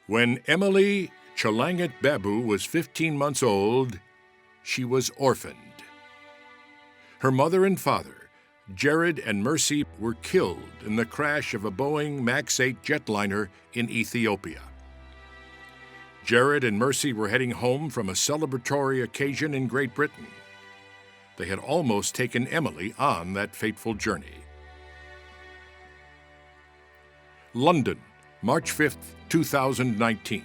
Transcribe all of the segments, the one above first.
When Emily Chalangat Babu was 15 months old, she was orphaned. Her mother and father, Jared and Mercy, were killed in the crash of a Boeing MAX 8 jetliner in Ethiopia. Jared and Mercy were heading home from a celebratory occasion in Great Britain. They had almost taken Emily on that fateful journey. London, March 5th, 2019.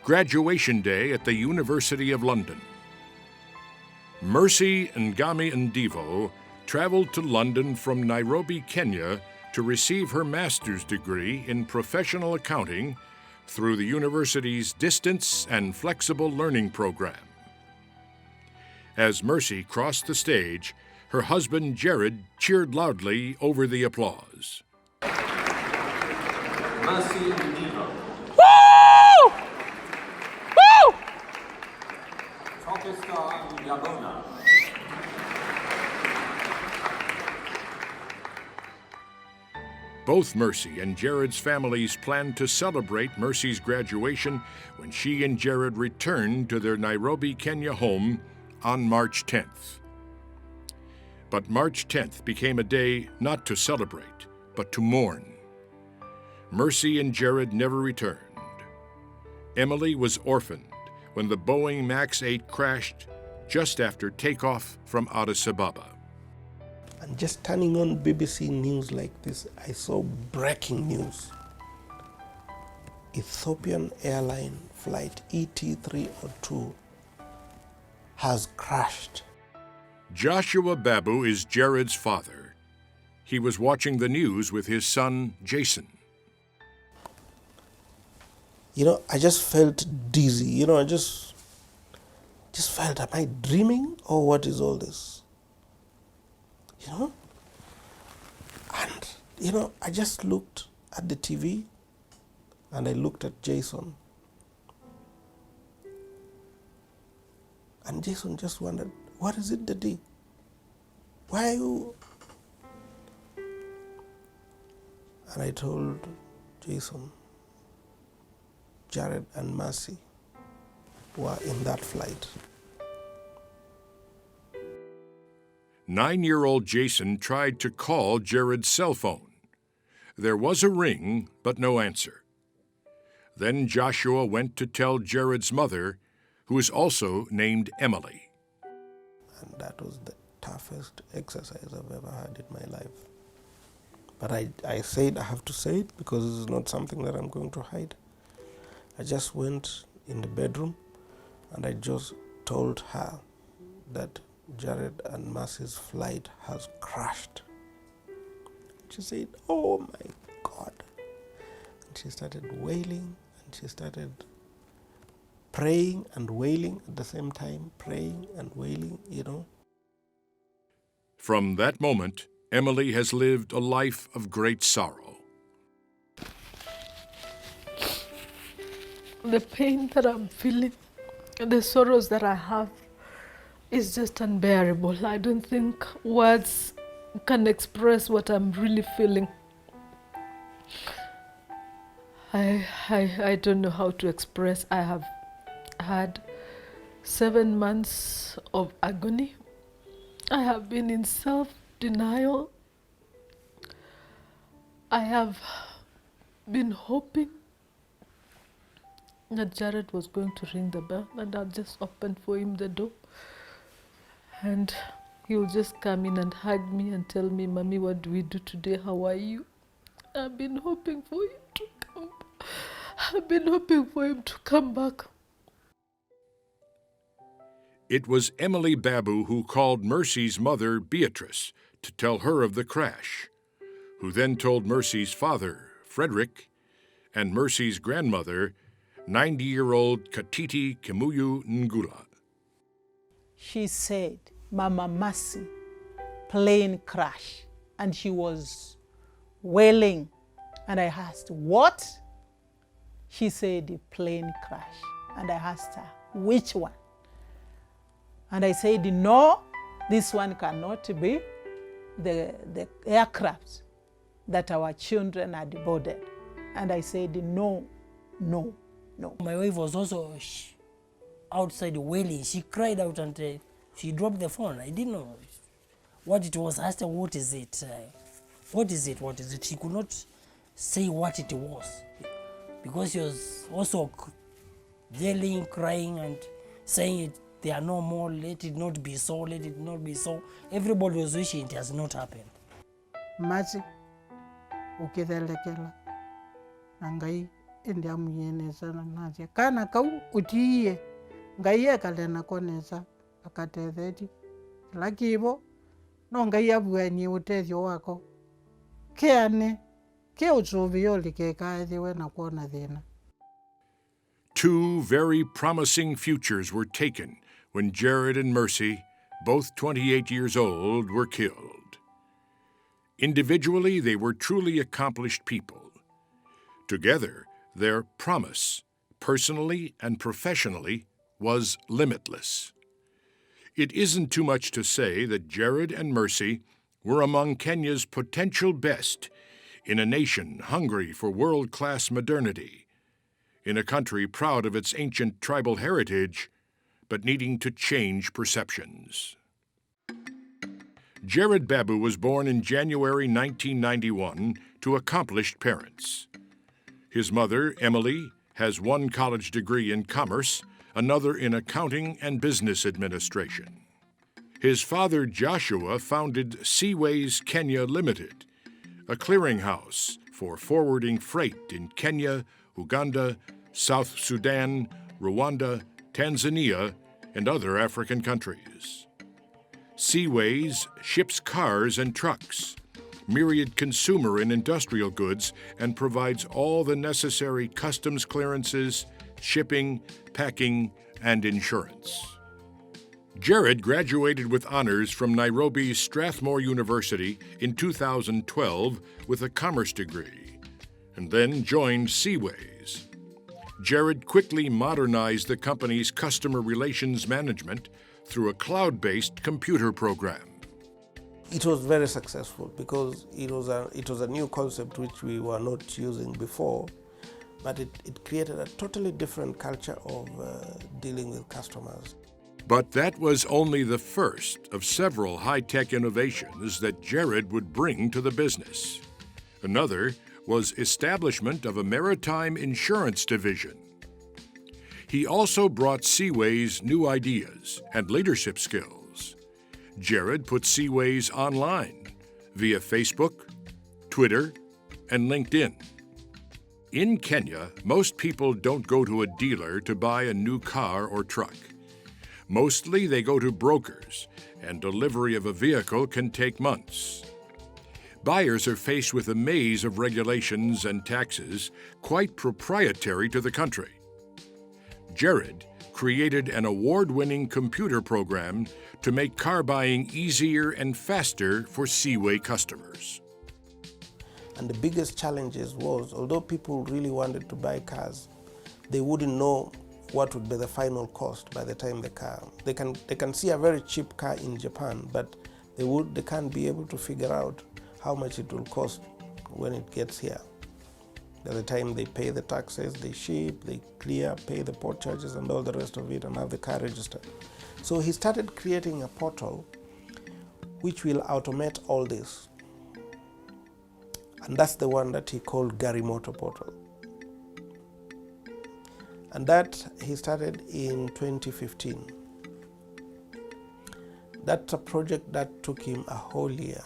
Graduation day at the University of London. Mercy Ngami Ndivo traveled to London from Nairobi, Kenya, to receive her master's degree in professional accounting through the university's Distance and Flexible Learning Program. As Mercy crossed the stage, her husband Jared cheered loudly over the applause. Mercy Ndivo. Woo! Woo! Both Mercy and Jared's families planned to celebrate Mercy's graduation when she and Jared returned to their Nairobi, Kenya home on March 10th. But March 10th became a day not to celebrate, but to mourn. Mercy and Jared never returned. Emily was orphaned when the Boeing MAX 8 crashed just after takeoff from Addis Ababa. And just turning on BBC News like this, I saw breaking news. Ethiopian Airline flight ET302 has crashed. Joshua Babu is Jared's father. He was watching the news with his son, Jason. I just felt dizzy. I just felt, am I dreaming or what is all this? And, I just looked at the TV and I looked at Jason. And Jason just wondered, what is it, Daddy? Why are you? And I told Jason, Jared and Mercy were in that flight. 9-year-old Jason tried to call Jared's cell phone. There was a ring, but no answer. Then Joshua went to tell Jared's mother, who is also named Emily. And that was the toughest exercise I've ever had in my life. But I said I have to say it because it's not something that I'm going to hide. I just went in the bedroom and I just told her that Jared and Mercy's flight has crashed. She said, oh my God. And she started wailing and she started praying and wailing at the same time, praying and wailing, From that moment, Emily has lived a life of great sorrow. The pain that I'm feeling, the sorrows that I have is just unbearable. I don't think words can express what I'm really feeling. I don't know how to express. I have had 7 months of agony. I have been in self-denial. I have been hoping that Jared was going to ring the bell and I'll just open for him the door. And he'll just come in and hug me and tell me, Mommy, what do we do today? How are you? I've been hoping for him to come. I've been hoping for him to come back. It was Emily Babu who called Mercy's mother, Beatrice, to tell her of the crash, who then told Mercy's father, Frederick, and Mercy's grandmother, 90-year-old Katiti Kimuyu Ngula. She said, Mama Mercy, plane crash. And she was wailing. And I asked, what? She said, the plane crash. And I asked her, which one? And I said, no, this one cannot be the aircraft that our children had boarded. And I said, no, No, no. My wife was also outside wailing. She cried out and she dropped the phone. I didn't know what it was. I asked her, what is it? What is it? What is it? She could not say what it was because she was also yelling, crying and saying it, they are no more, let it not be so, let it not be so. Everybody was wishing it has not happened. Mazi ukithelekela na ngai indi amuyeneza na naje kana kau utiye ngai ekalena koneza akatetheti lakibo no ngai abuani utethio wako keane ke utsuvio likekaethiwe na kuona thina. Two very promising futures were taken when Jared and Mercy, both 28 years old, were killed. Individually, they were truly accomplished people. Together, their promise, personally and professionally, was limitless. It isn't too much to say that Jared and Mercy were among Kenya's potential best in a nation hungry for world-class modernity, in a country proud of its ancient tribal heritage, but needing to change perceptions. Jared Babu was born in January 1991 to accomplished parents. His mother, Emily, has one college degree in commerce, another in accounting and business administration. His father, Joshua, founded Seaways Kenya Ltd, a clearinghouse for forwarding freight in Kenya, Uganda, South Sudan, Rwanda, Tanzania, and other African countries. Seaways ships cars and trucks, myriad consumer and industrial goods, and provides all the necessary customs clearances, shipping, packing, and insurance. Jared graduated with honors from Nairobi's Strathmore University in 2012 with a commerce degree, and then joined Seaways. Jared quickly modernized the company's customer relations management through a cloud-based computer program. It was very successful because it was a new concept which we were not using before, but it created a totally different culture of dealing with customers. But that was only the first of several high-tech innovations that Jared would bring to the business. Another was establishment of a maritime insurance division. He also brought Seaways new ideas and leadership skills. Jared put Seaways online via Facebook, Twitter, and LinkedIn. In Kenya, most people don't go to a dealer to buy a new car or truck. Mostly they go to brokers, and delivery of a vehicle can take months. Buyers are faced with a maze of regulations and taxes quite proprietary to the country. Jared created an award-winning computer program to make car buying easier and faster for Seaway customers. And the biggest challenges was, although people really wanted to buy cars, they wouldn't know what would be the final cost by the time they can see a very cheap car in Japan, but they can't be able to figure out how much it will cost when it gets here. By the time they pay the taxes, they ship, they clear, pay the port charges and all the rest of it and have the car registered. So he started creating a portal which will automate all this. And that's the one that he called Garimoto Portal. And that he started in 2015. That's a project that took him a whole year.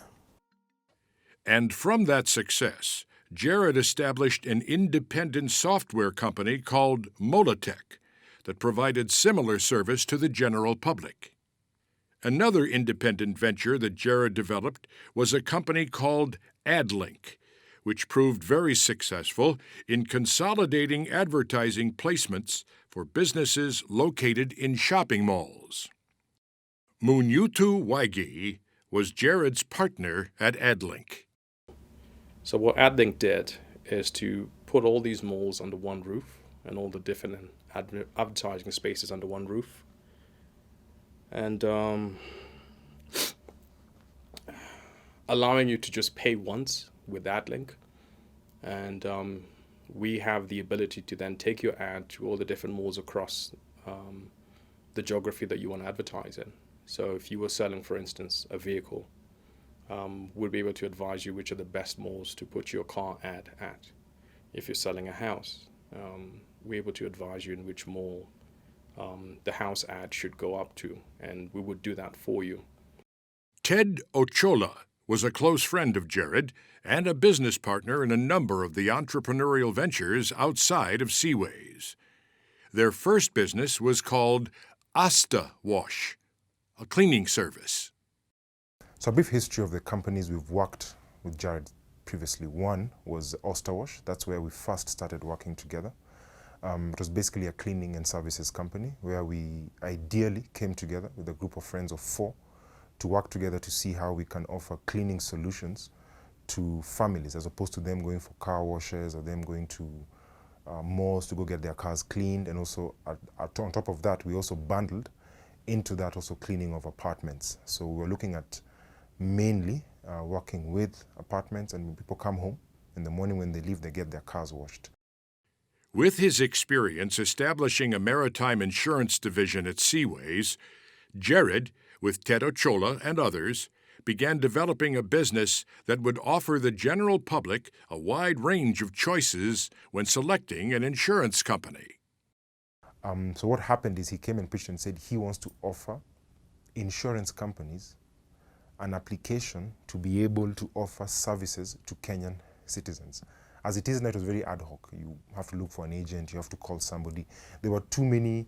And from that success, Jared established an independent software company called Molotech that provided similar service to the general public. Another independent venture that Jared developed was a company called Adlink, which proved very successful in consolidating advertising placements for businesses located in shopping malls. Munyutu Waigi was Jared's partner at Adlink. So what Adlink did is to put all these malls under one roof and all the different advertising spaces under one roof. And allowing you to just pay once with Adlink and we have the ability to then take your ad to all the different malls across the geography that you want to advertise in. So if you were selling, for instance, a vehicle, we'll be able to advise you which are the best malls to put your car ad at. If you're selling a house, we're able to advise you in which mall the house ad should go up to, and we would do that for you. Ted Ochola was a close friend of Jared and a business partner in a number of the entrepreneurial ventures outside of Seaways. Their first business was called Asta Wash, a cleaning service. So a brief history of the companies we've worked with Jared previously. One was Osterwash. That's where we first started working together. It was basically a cleaning and services company where we ideally came together with a group of friends of 4 to work together to see how we can offer cleaning solutions to families, as opposed to them going for car washes or them going to malls to go get their cars cleaned. And also on top of that, we also bundled into that also cleaning of apartments. So we were looking at mainly working with apartments, and when people come home in the morning, when they leave, they get their cars washed. With his experience establishing a maritime insurance division at Seaways, Jared, with Ted Ochola and others, began developing a business that would offer the general public a wide range of choices when selecting an insurance company. So what happened is he came and pitched and said he wants to offer insurance companies an application to be able to offer services to Kenyan citizens. As it is now, it was very ad hoc. You have to look for an agent, you have to call somebody. There were too many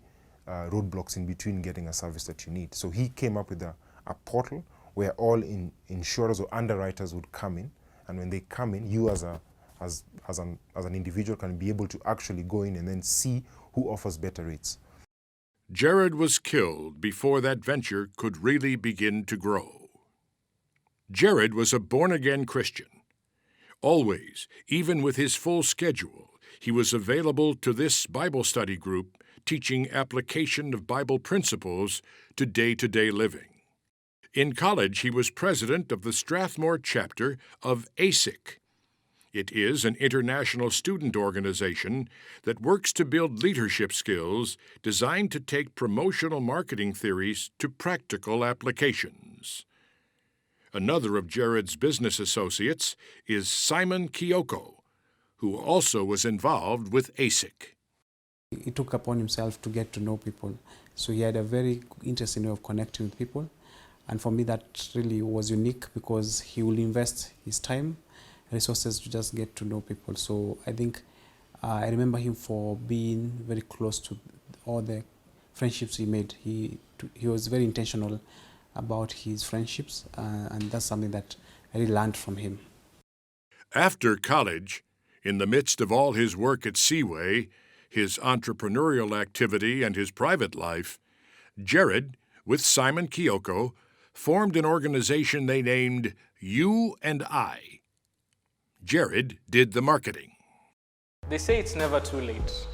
roadblocks in between getting a service that you need. So he came up with a portal where all insurers or underwriters would come in, and when they come in, you as an individual can be able to actually go in and then see who offers better rates. Jared was killed before that venture could really begin to grow. Jared was a born-again Christian. Always, even with his full schedule, he was available to this Bible study group, teaching application of Bible principles to day-to-day living. In college, he was president of the Strathmore chapter of ASIC. It is an international student organization that works to build leadership skills designed to take promotional marketing theories to practical applications. Another of Jared's business associates is Simon Kioko, who also was involved with ASIC. He took upon himself to get to know people, so he had a very interesting way of connecting with people, and for me that really was unique because he will invest his time, resources to just get to know people. So I think I remember him for being very close to all the friendships he made. He was very intentional about his friendships, and that's something that I really learned from him. After college, in the midst of all his work at Seaway, his entrepreneurial activity and his private life, Jared, with Simon Kioko, formed an organization they named You and I. Jared did the marketing. They say it's never too late.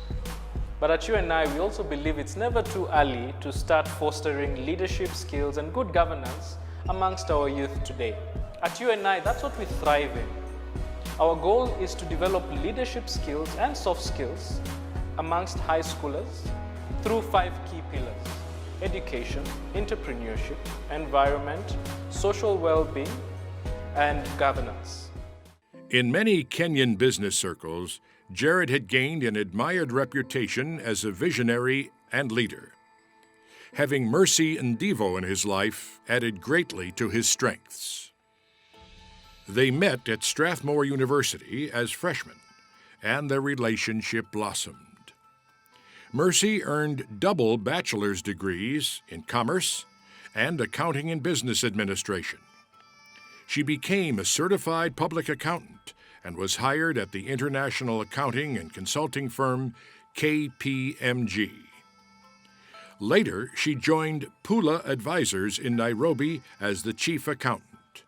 But at You and I, we also believe it's never too early to start fostering leadership skills and good governance amongst our youth today. At You and I, that's what we thrive in. Our goal is to develop leadership skills and soft skills amongst high schoolers through 5 key pillars: education, entrepreneurship, environment, social well-being, and governance. In many Kenyan business circles, Jared had gained an admired reputation as a visionary and leader. Having Mercy Ndivo in his life added greatly to his strengths. They met at Strathmore University as freshmen, and their relationship blossomed. Mercy earned double bachelor's degrees in commerce and accounting and business administration. She became a certified public accountant and was hired at the international accounting and consulting firm KPMG. Later, she joined Pula Advisors in Nairobi as the chief accountant.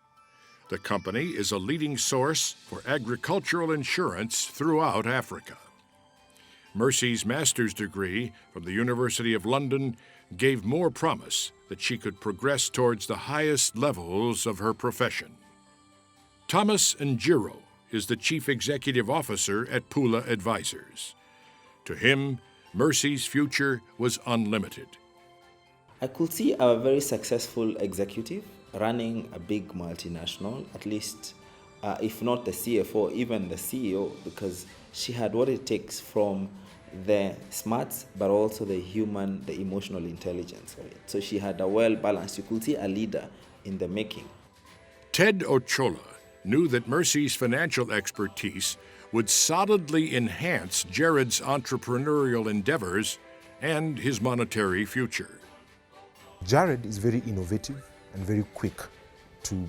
The company is a leading source for agricultural insurance throughout Africa. Mercy's master's degree from the University of London gave more promise that she could progress towards the highest levels of her profession. Thomas Njiro is the Chief Executive Officer at Pula Advisors. To him, Mercy's future was unlimited. I could see a very successful executive running a big multinational, at least if not the CFO, even the CEO, because she had what it takes from the smarts, but also the human, the emotional intelligence. Right? So she had a well-balanced, you could see a leader in the making. Ted Ochola knew that Mercy's financial expertise would solidly enhance Jared's entrepreneurial endeavors and his monetary future. Jared is very innovative and very quick to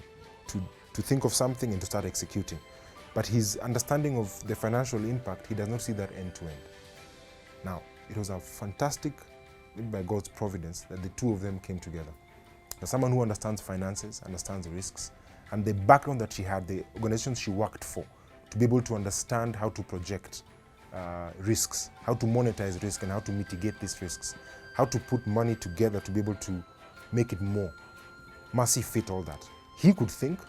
think of something and to start executing. But his understanding of the financial impact, he does not see that end to end. Now, it was a fantastic, by God's providence, that the two of them came together. As someone who understands finances, understands risks, and the background that she had, the organizations she worked for, to be able to understand how to project risks, how to monetize risk and how to mitigate these risks, how to put money together to be able to make it more. Mercy fit all that. He could think,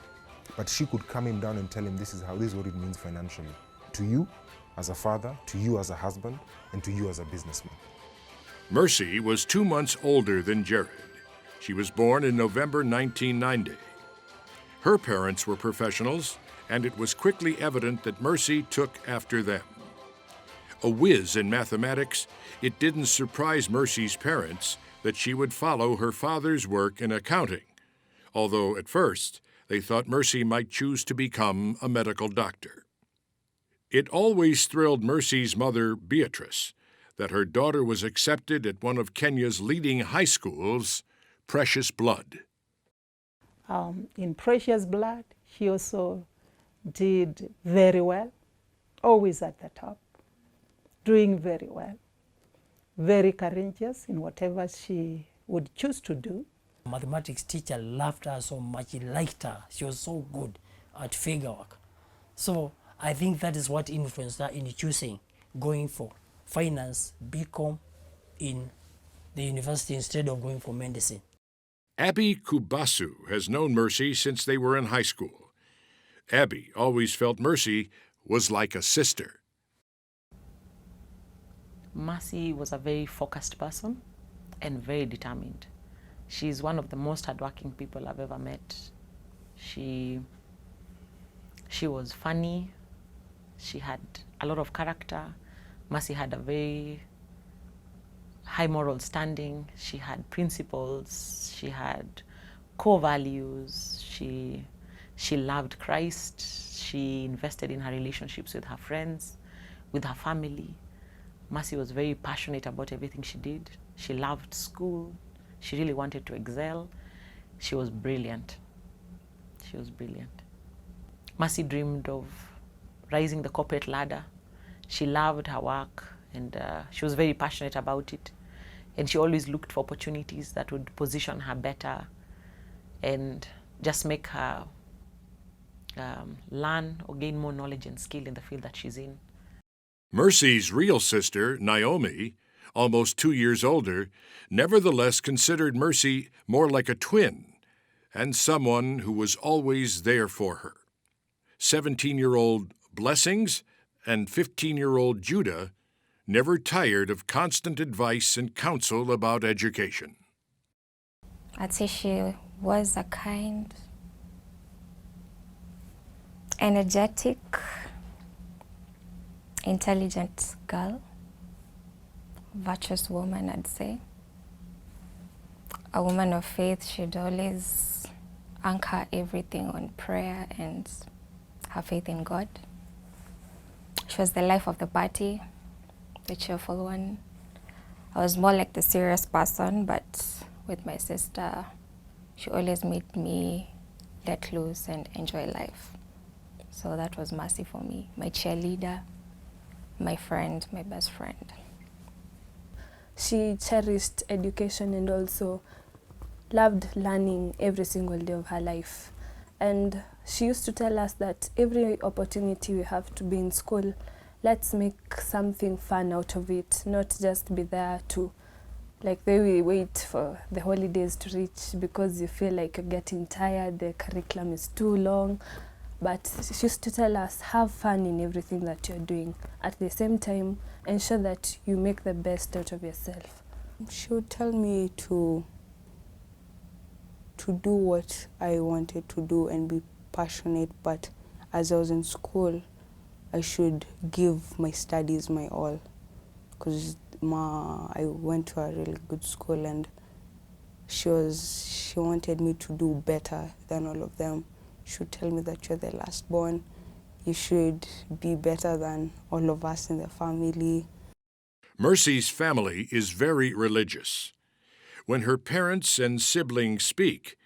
but she could calm him down and tell him this is what it means financially. To you as a father, to you as a husband, and to you as a businessman. Mercy was 2 months older than Jared. She was born in November 1990. Her parents were professionals, and it was quickly evident that Mercy took after them. A whiz in mathematics, it didn't surprise Mercy's parents that she would follow her father's work in accounting, although at first they thought Mercy might choose to become a medical doctor. It always thrilled Mercy's mother, Beatrice, that her daughter was accepted at one of Kenya's leading high schools, Precious Blood. In Precious Blood, she also did very well, always at the top, doing very well, very courageous in whatever she would choose to do. Mathematics teacher loved her so much, he liked her. She was so good at figure work. So I think that is what influenced her in choosing going for finance, BCom in the university instead of going for medicine. Abby Kubasu has known Mercy since they were in high school. Abby always felt Mercy was like a sister. Mercy was a very focused person and very determined. She's one of the most hardworking people I've ever met. She was funny. She had a lot of character. Mercy had a very high moral standing. She had principles. She had core values. She loved Christ. She invested in her relationships with her friends, with her family. Mercy was very passionate about everything she did. She loved school. She really wanted to excel. She was brilliant. She was brilliant. Mercy dreamed of rising the corporate ladder. She loved her work and she was very passionate about it. And she always looked for opportunities that would position her better and just make her learn or gain more knowledge and skill in the field that she's in. Mercy's real sister, Naomi, almost 2 years older, nevertheless considered Mercy more like a twin and someone who was always there for her. 17-year-old Blessings and 15-year-old Judah never tired of constant advice and counsel about education. I'd say she was a kind, energetic, intelligent girl, virtuous woman, I'd say. A woman of faith. She'd always anchor everything on prayer and her faith in God. She was the life of the party, the cheerful one. I was more like the serious person, but with my sister, she always made me let loose and enjoy life. So that was Mercy for me, my cheerleader, my friend, my best friend. She cherished education and also loved learning every single day of her life. And she used to tell us that every opportunity we have to be in school, let's make something fun out of it, not just be there to, like the way we wait for the holidays to reach because you feel like you're getting tired, the curriculum is too long. But she used to tell us, have fun in everything that you're doing. At the same time, ensure that you make the best out of yourself. She would tell me to do what I wanted to do and be passionate, but as I was in school, I should give my studies my all, because I went to a really good school and she wanted me to do better than all of them. She would tell me that you're the last born, you should be better than all of us in the family. Mercy's family is very religious. When her parents and siblings speak,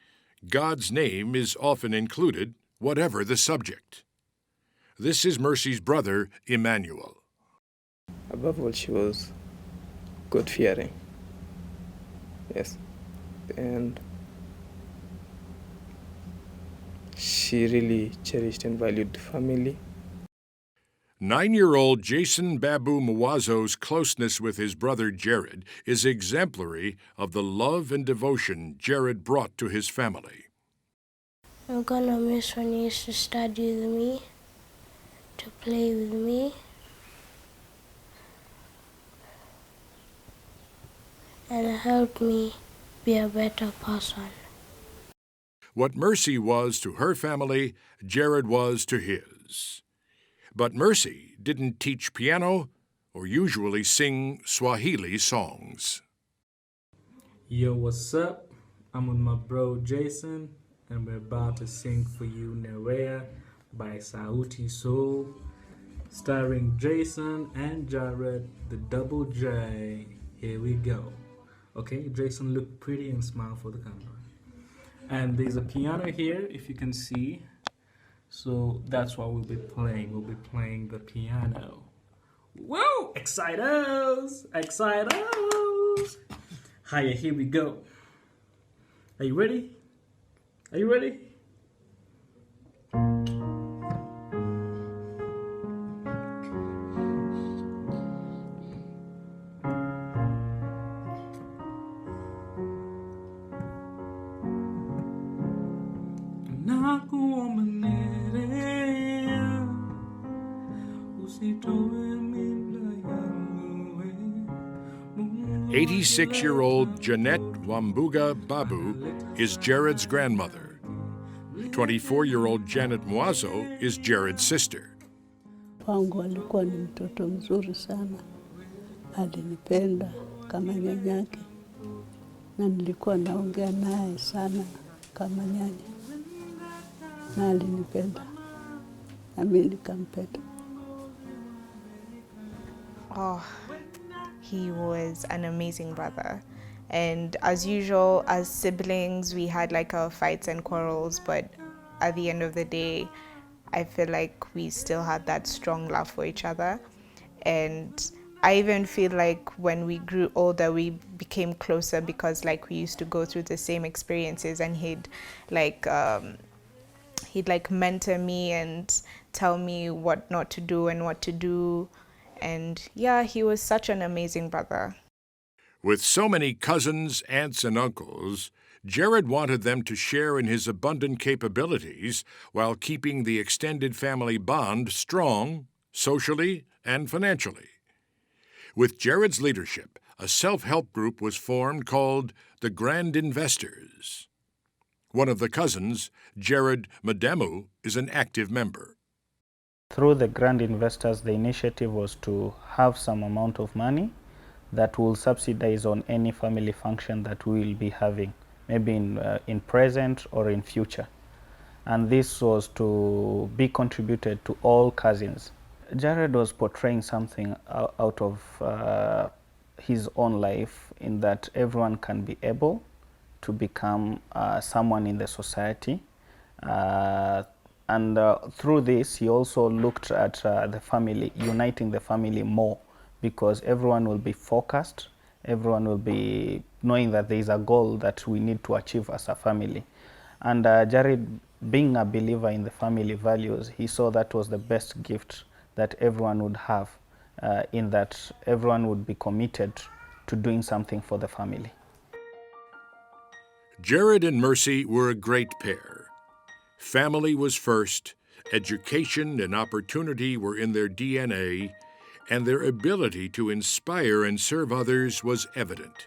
God's name is often included, whatever the subject. This is Mercy's brother, Emmanuel. Above all, she was God-fearing. Yes. And she really cherished and valued family. 9-year-old Jason Babu Mwazo's closeness with his brother Jared is exemplary of the love and devotion Jared brought to his family. I'm gonna miss when he used to study with me, to play with me, and help me be a better person. What Mercy was to her family, Jared was to his. But Mercy didn't teach piano or usually sing Swahili songs. Yo, what's up? I'm with my bro Jason, and we're about to sing for you Nerea by Sauti Sol, starring Jason and Jared, the double J. Here we go. Okay, Jason, look pretty and smile for the camera. And there's a piano here, if you can see. So that's what we'll be playing. We'll be playing the piano. Whoa! Excitos! Excitos! Hiya, here we go. Are you ready? Are you ready? Six-year-old Jeanette Wambuga Babu is Jared's grandmother. 24-year-old Janet Mwazo is Jared's sister. Wangu alikuwa ni mtoto mzuri sana. Alinipenda kama nyanyake. Na nilikuwa naongea naye sana kama nyanya. Na alinipenda. Na mimi nikampenda. Oh. He was an amazing brother. And as usual, as siblings, we had like our fights and quarrels, but at the end of the day, I feel like we still had that strong love for each other. And I even feel like when we grew older, we became closer because like we used to go through the same experiences, and he'd mentor me and tell me what not to do and what to do. And yeah, he was such an amazing brother. With so many cousins, aunts, and uncles, Jared wanted them to share in his abundant capabilities while keeping the extended family bond strong, socially and financially. With Jared's leadership, a self-help group was formed called the Grand Investors. One of the cousins, Jared Mademu, is an active member. Through the Grand Investors, the initiative was to have some amount of money that will subsidize on any family function that we will be having, maybe in present or in future. And this was to be contributed to all cousins. Jared was portraying something out of his own life, in that everyone can be able to become someone in the society. And through this, he also looked at the family, uniting the family more, because everyone will be focused, everyone will be knowing that there is a goal that we need to achieve as a family. And Jared, being a believer in the family values, he saw that was the best gift that everyone would have, in that everyone would be committed to doing something for the family. Jared and Mercy were a great pair. Family was first, Education and opportunity were in their DNA, and their ability to inspire and serve others was evident.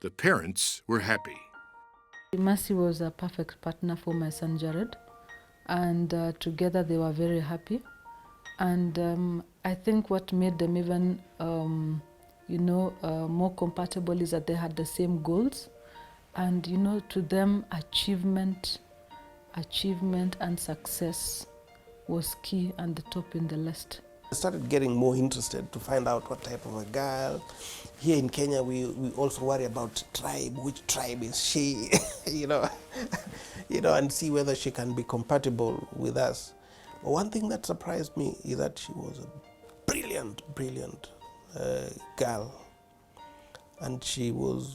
The parents were happy. Mercy was a perfect partner for my son Jared, and together they were very happy. And I think what made them even, more compatible is that they had the same goals. And, to them, achievement and success was key and the top in the list. I started getting more interested to find out what type of a girl. Here in Kenya, we also worry about tribe. Which tribe is she? And see whether she can be compatible with us. But one thing that surprised me is that she was a brilliant girl, and she was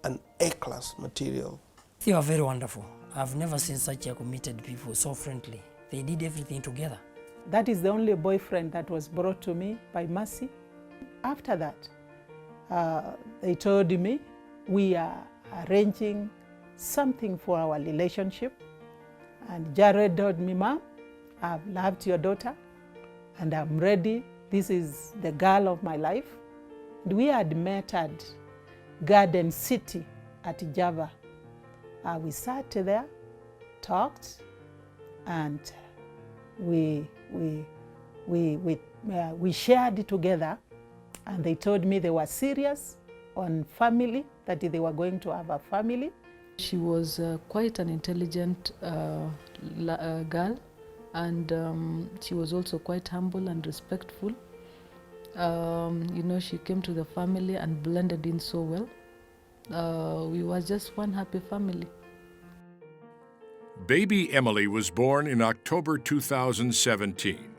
an A-class material. They were very wonderful. I've never seen such a committed people, so friendly. They did everything together. That is the only boyfriend that was brought to me by Mercy. After that, they told me we are arranging something for our relationship. And Jared told me, Mom, I've loved your daughter and I'm ready. This is the girl of my life. And we had met at Garden City at Java. We sat there, talked, and we shared it together, and they told me they were serious on family, that they were going to have a family. She was quite an intelligent girl, and she was also quite humble and respectful. She came to the family and blended in so well. We were just one happy family. Baby Emily was born in October 2017.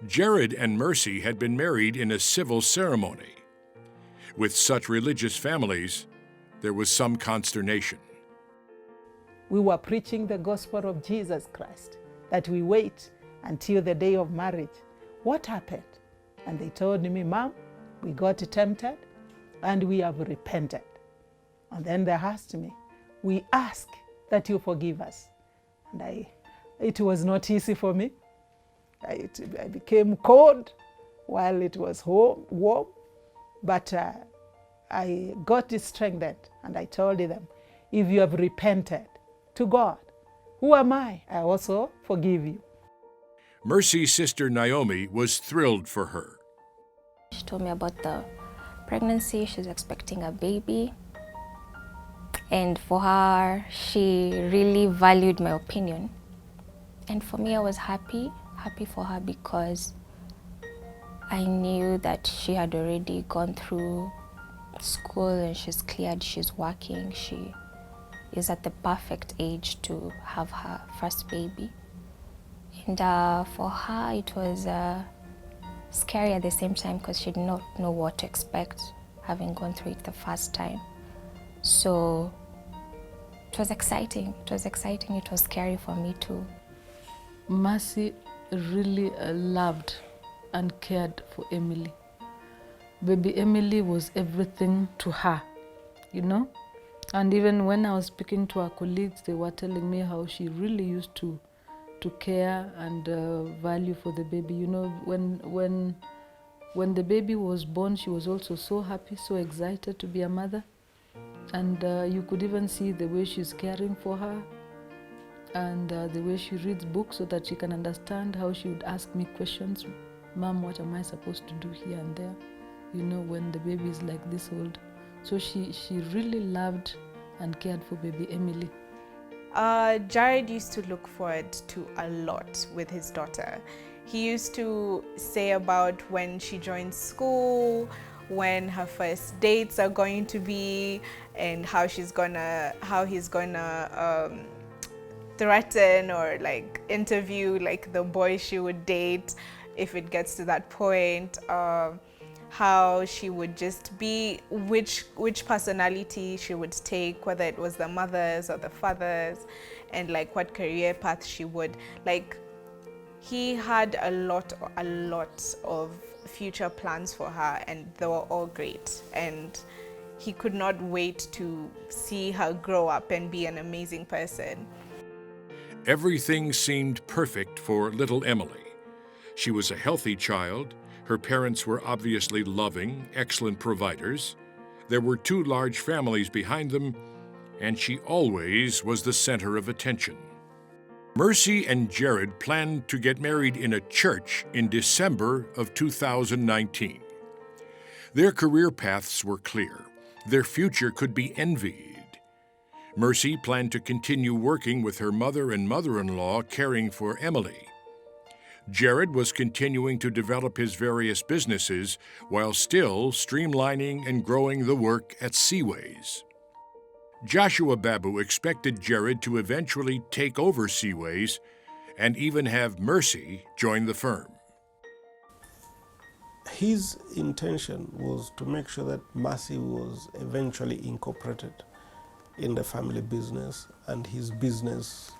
Jared and Mercy had been married in a civil ceremony. With such religious families, there was some consternation. We were preaching the gospel of Jesus Christ, that we wait until the day of marriage. What happened? And they told me, Mom, we got tempted and we have repented. And then they asked me, we ask that you forgive us. And it was not easy for me. I became cold while it was warm, but I got strengthened, and I told them, if you have repented to God, who am I? I also forgive you. Mercy's sister Naomi was thrilled for her. She told me about the pregnancy. She's expecting a baby. And for her, she really valued my opinion. And for me, I was happy for her, because I knew that she had already gone through school and she's cleared, she's working. She is at the perfect age to have her first baby. And for her, it was scary at the same time, because she did not know what to expect, having gone through it the first time. So it was exciting. It was scary for me too. Mercy really loved and cared for Emily. Baby Emily was everything to her, And even when I was speaking to her colleagues, they were telling me how she really used to care and value for the baby. When the baby was born, she was also so happy, so excited to be a mother. And you could even see the way she's caring for her, and the way she reads books so that she can understand, how she would ask me questions. Mom, what am I supposed to do here and there? When the baby is like this old. So she really loved and cared for baby Emily. Jared used to look forward to a lot with his daughter. He used to say about when she joins school, when her first dates are going to be, and how he's gonna threaten or interview the boy she would date if it gets to that point. How she would just be, which personality she would take, whether it was the mothers or the fathers, and what career path she would he had a lot of future plans for her, and they were all great, and he could not wait to see her grow up and be an amazing person. Everything seemed perfect for little Emily. She was a healthy child. Her parents were obviously loving, excellent providers. There were 2 large families behind them, and she always was the center of attention. Mercy and Jared planned to get married in a church in December of 2019. Their career paths were clear. Their future could be envied. Mercy planned to continue working with her mother and mother-in-law caring for Emily. Jared was continuing to develop his various businesses while still streamlining and growing the work at Seaways. Joshua Babu expected Jared to eventually take over Seaways and even have Mercy join the firm. His intention was to make sure that Mercy was eventually incorporated in the family business and his business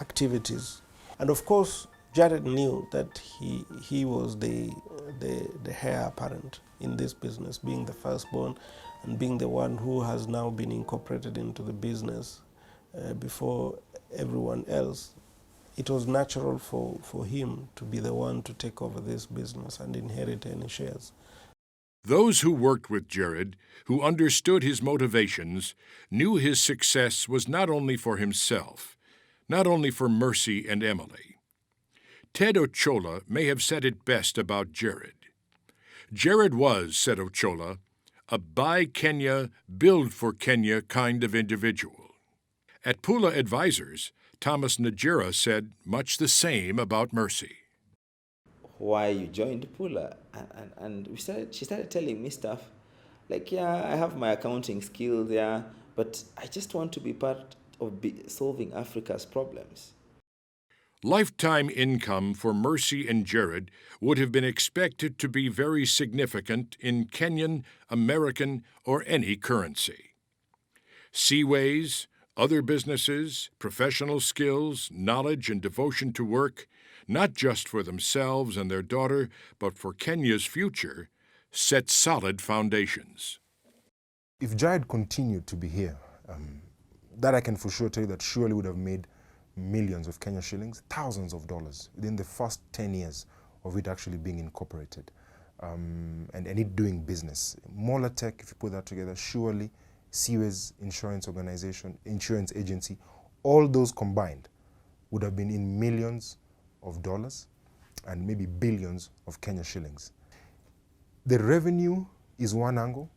activities. And of course, Jared knew that he was the heir apparent in this business, being the firstborn and being the one who has now been incorporated into the business before everyone else. It was natural for him to be the one to take over this business and inherit any shares. Those who worked with Jared, who understood his motivations, knew his success was not only for himself, not only for Mercy and Emily. Ted Ochola may have said it best about Jared. Jared was, said Ochola, a buy Kenya, build for Kenya kind of individual. At Pula Advisors, Thomas Najera said much the same about Mercy. Why you joined Pula? And she started telling me stuff like, yeah, I have my accounting skills, yeah, but I just want to be part of solving Africa's problems. Lifetime income for Mercy and Jared would have been expected to be very significant in Kenyan, American, or any currency. Seaways, other businesses, professional skills, knowledge, and devotion to work, not just for themselves and their daughter, but for Kenya's future, set solid foundations. If Jared continued to be here, that I can for sure tell you that surely would have made millions of Kenya shillings, thousands of dollars within the first 10 years of it actually being incorporated and it doing business. Molatech, if you put that together, surely Seaways Insurance Agency, all those combined would have been in millions of dollars and maybe billions of Kenya shillings. The revenue is one angle,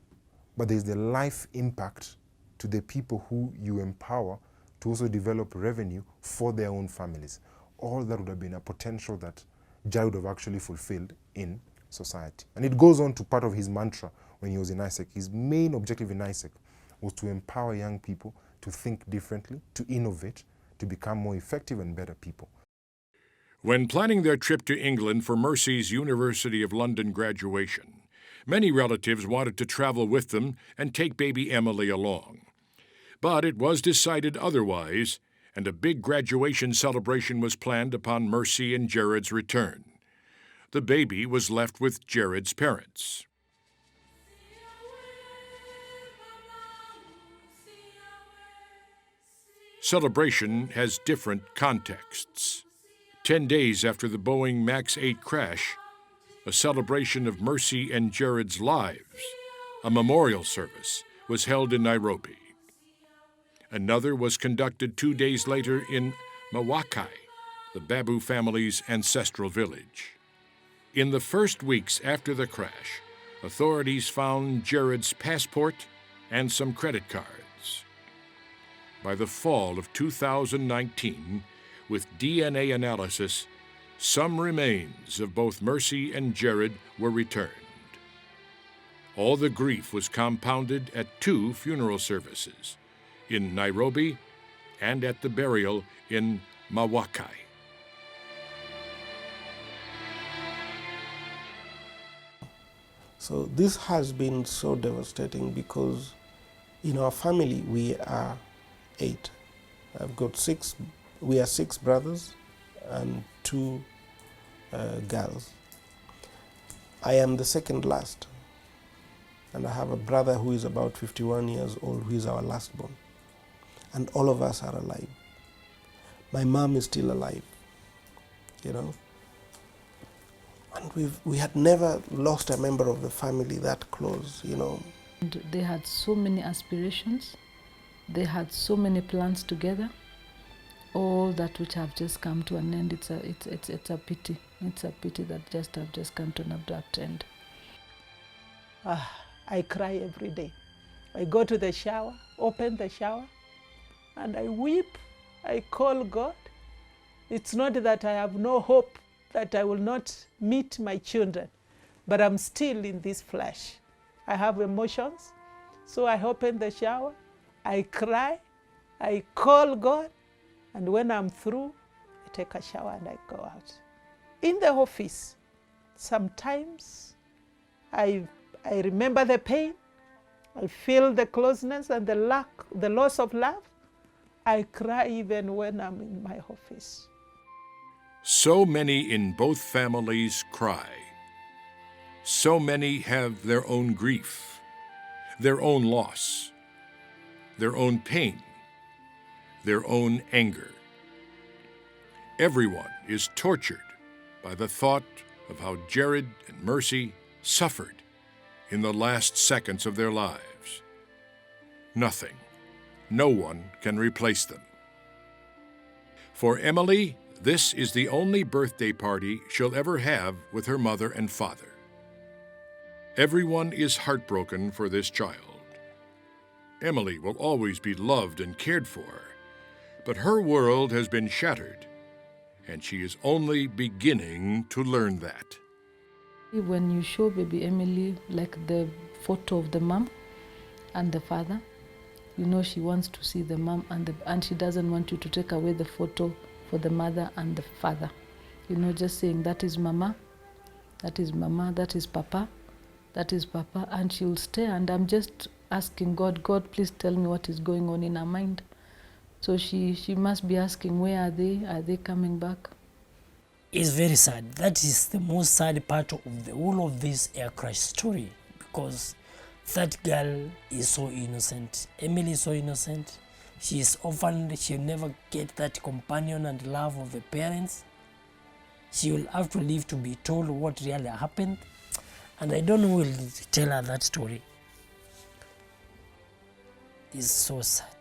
but there's the life impact to the people who you empower to also develop revenue for their own families. All that would have been a potential that Jared would have actually fulfilled in society. And it goes on to part of his mantra when he was in ISEC. His main objective in ISEC was to empower young people to think differently, to innovate, to become more effective and better people. When planning their trip to England for Mercy's University of London graduation, many relatives wanted to travel with them and take baby Emily along. But it was decided otherwise, and a big graduation celebration was planned upon Mercy and Jared's return. The baby was left with Jared's parents. Celebration has different contexts. 10 days after the Boeing MAX 8 crash, a celebration of Mercy and Jared's lives, a memorial service, was held in Nairobi. Another was conducted 2 days later in Mwazo, the Babu family's ancestral village. In the first weeks after the crash, authorities found Jared's passport and some credit cards. By the fall of 2019, with DNA analysis, some remains of both Mercy and Jared were returned. All the grief was compounded at 2 funeral services, in Nairobi and at the burial in Mwazo. So this has been so devastating because in our family we are 8. I've got 6. We are 6 brothers and 2 girls. I am the second last, and I have a brother who is about 51 years old, who is our last born, and all of us are alive. my mom is still alive, you know. And we had never lost a member of the family that close, you know. And they had so many aspirations. They had so many plans together. All that which have just come to an end. It's a pity. It's a pity that have just come to an abrupt end. I cry every day. I go to the shower, open the shower, and I weep. I call God. It's not that I have no hope that I will not meet my children, but I'm still in this flesh. I have emotions, so I open the shower, I cry, I call God, and when I'm through, I take a shower and I go out. In the office, sometimes I remember the pain, I feel the closeness and the loss of love. I cry even when I'm in my office. So many in both families cry. So many have their own grief, their own loss, their own pain, their own anger. Everyone is tortured by the thought of how Jared and Mercy suffered in the last seconds of their lives. Nothing, no one can replace them. For Emily, this is the only birthday party she'll ever have with her mother and father. Everyone is heartbroken for this child. Emily will always be loved and cared for, but her world has been shattered, and she is only beginning to learn that. When you show baby Emily like the photo of the mom and the father, you know she wants to see the mom and she doesn't want you to take away the photo for the mother and the father. You know, just saying that is mama, that is mama, that is papa, that is papa, and she'll stay. And I'm just asking God, please tell me what is going on in her mind. So she must be asking, where are they? Are they coming back? It's very sad. That is the most sad part of the whole of this air crash story, because that girl is so innocent. Emily is so innocent. She is orphaned. She'll never get that companion and love of the parents. She will have to live to be told what really happened. And I don't know who will tell her that story. It's so sad.